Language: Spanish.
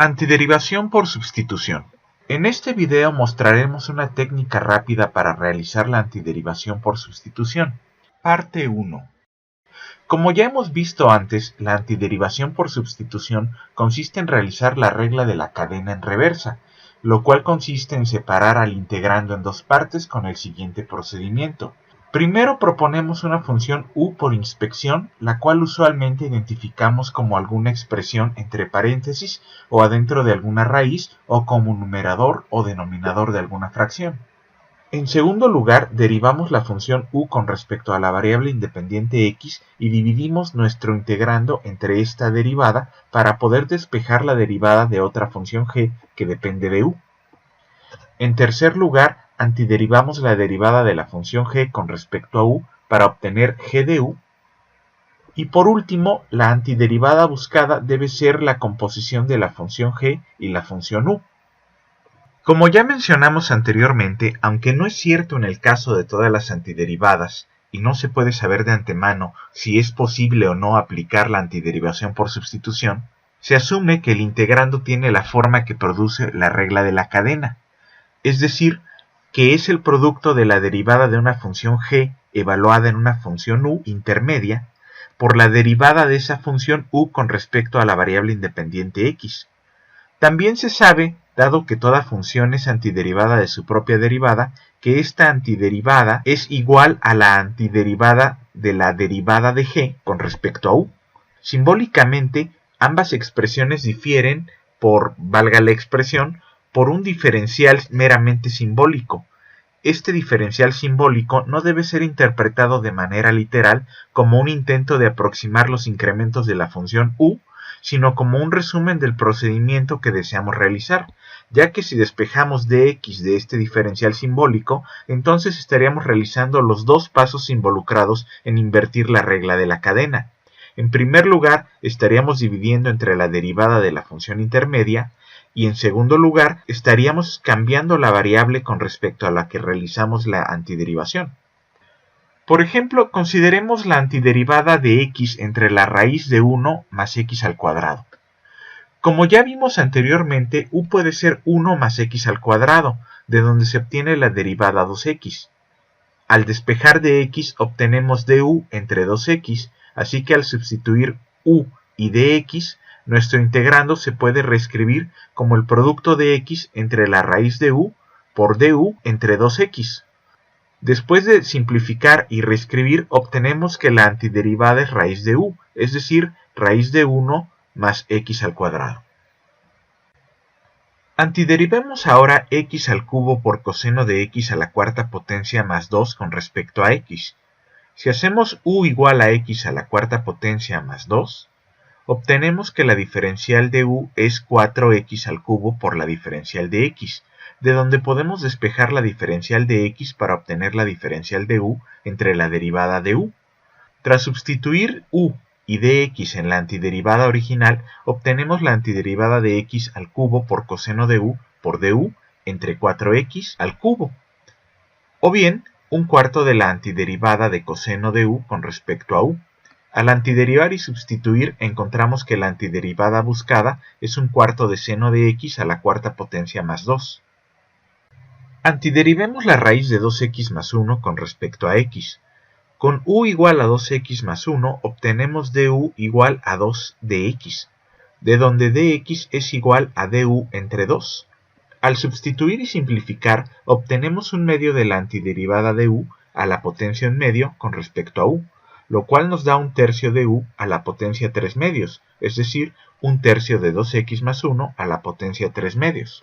Antiderivación por sustitución. En este video mostraremos una técnica rápida para realizar la antiderivación por sustitución. Parte 1. Como ya hemos visto antes, la antiderivación por sustitución consiste en realizar la regla de la cadena en reversa, lo cual consiste en separar al integrando en dos partes con el siguiente procedimiento. Primero proponemos una función u por inspección, la cual usualmente identificamos como alguna expresión entre paréntesis o adentro de alguna raíz o como numerador o denominador de alguna fracción. En segundo lugar, derivamos la función u con respecto a la variable independiente x y dividimos nuestro integrando entre esta derivada para poder despejar la derivada de otra función g que depende de u. En tercer lugar, antiderivamos la derivada de la función g con respecto a u para obtener g de u. Y por último, la antiderivada buscada debe ser la composición de la función g y la función u. Como ya mencionamos anteriormente, aunque no es cierto en el caso de todas las antiderivadas, y no se puede saber de antemano si es posible o no aplicar la antiderivación por sustitución, se asume que el integrando tiene la forma que produce la regla de la cadena, es decir, que es el producto de la derivada de una función g evaluada en una función u intermedia por la derivada de esa función u con respecto a la variable independiente x. También se sabe, dado que toda función es antiderivada de su propia derivada, que esta antiderivada es igual a la antiderivada de la derivada de g con respecto a u. Simbólicamente, ambas expresiones difieren por, valga la expresión, por un diferencial meramente simbólico. Este diferencial simbólico no debe ser interpretado de manera literal como un intento de aproximar los incrementos de la función u, sino como un resumen del procedimiento que deseamos realizar, ya que si despejamos dx de este diferencial simbólico, entonces estaríamos realizando los dos pasos involucrados en invertir la regla de la cadena. En primer lugar, estaríamos dividiendo entre la derivada de la función intermedia, y en segundo lugar, estaríamos cambiando la variable con respecto a la que realizamos la antiderivación. Por ejemplo, consideremos la antiderivada de x entre la raíz de 1 más x al cuadrado. Como ya vimos anteriormente, u puede ser 1 más x al cuadrado, de donde se obtiene la derivada 2x. Al despejar de x obtenemos du entre 2x, así que al sustituir u y dx, nuestro integrando se puede reescribir como el producto de x entre la raíz de u por du entre 2x. Después de simplificar y reescribir, obtenemos que la antiderivada es raíz de u, es decir, raíz de 1 más x al cuadrado. Antiderivemos ahora x al cubo por coseno de x a la cuarta potencia más 2 con respecto a x. Si hacemos u igual a x a la cuarta potencia más 2, obtenemos que la diferencial de u es 4x al cubo por la diferencial de x, de donde podemos despejar la diferencial de x para obtener la diferencial de u entre la derivada de u. Tras sustituir u y dx en la antiderivada original, obtenemos la antiderivada de x al cubo por coseno de u por du entre 4x al cubo. O bien, un cuarto de la antiderivada de coseno de u con respecto a u. Al antiderivar y sustituir, encontramos que la antiderivada buscada es un cuarto de seno de x a la cuarta potencia más 2. Antiderivemos la raíz de 2x más 1 con respecto a x. Con u igual a 2x más 1 obtenemos du igual a 2 de x, de donde dx es igual a du entre 2. Al sustituir y simplificar, obtenemos un medio de la antiderivada de u a la potencia en medio con respecto a u, lo cual nos da un tercio de u a la potencia 3 medios, es decir, un tercio de 2x más 1 a la potencia 3 medios.